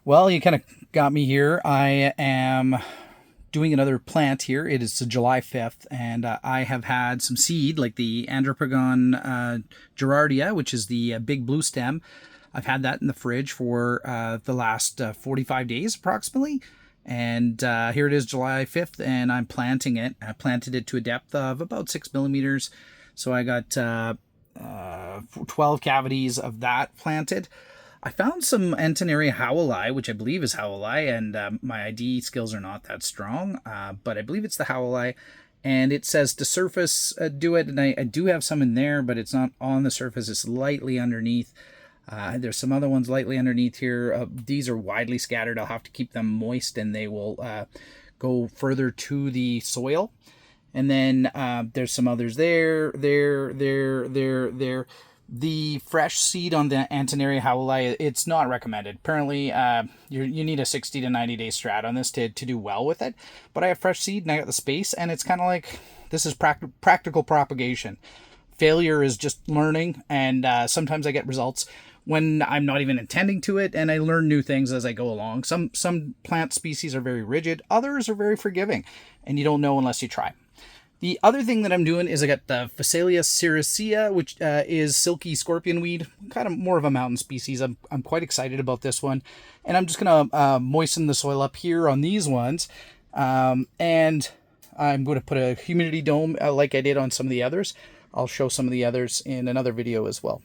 Well, you kind of got me here. I am doing another plant here. It is July 5th, and I have had some seed, like the Andropogon Gerardii, which is the Big Bluestem. I've had that in the fridge for the last 45 days approximately. And here it is, July 5th, and I'm planting it. I planted it to a depth of about 6 millimeters. So I got 12 cavities of that planted. I found some Antennaria Howellii, which I believe is Howellii, and my ID skills are not that strong, but I believe it's the Howellii. And it says to surface do it, and I do have some in there, but it's not on the surface, it's lightly underneath. There's some other ones lightly underneath here. These are widely scattered. I'll have to keep them moist, and they will go further to the soil. And then there's some others there. The fresh seed on the Antennaria Howellii, it's not recommended. Apparently, you need a 60 to 90 day strat on this to do well with it. But I have fresh seed and I got the space, and it's kind of like, this is practical propagation. Failure is just learning, and sometimes I get results when I'm not even intending to it, and I learn new things as I go along. Some plant species are very rigid, others are very forgiving, and you don't know unless you try. The other thing that I'm doing is I got the Phacelia sericea, which is silky scorpion weed, kind of more of a mountain species. I'm quite excited about this one. And I'm just going to moisten the soil up here on these ones. And I'm going to put a humidity dome like I did on some of the others. I'll show some of the others in another video as well.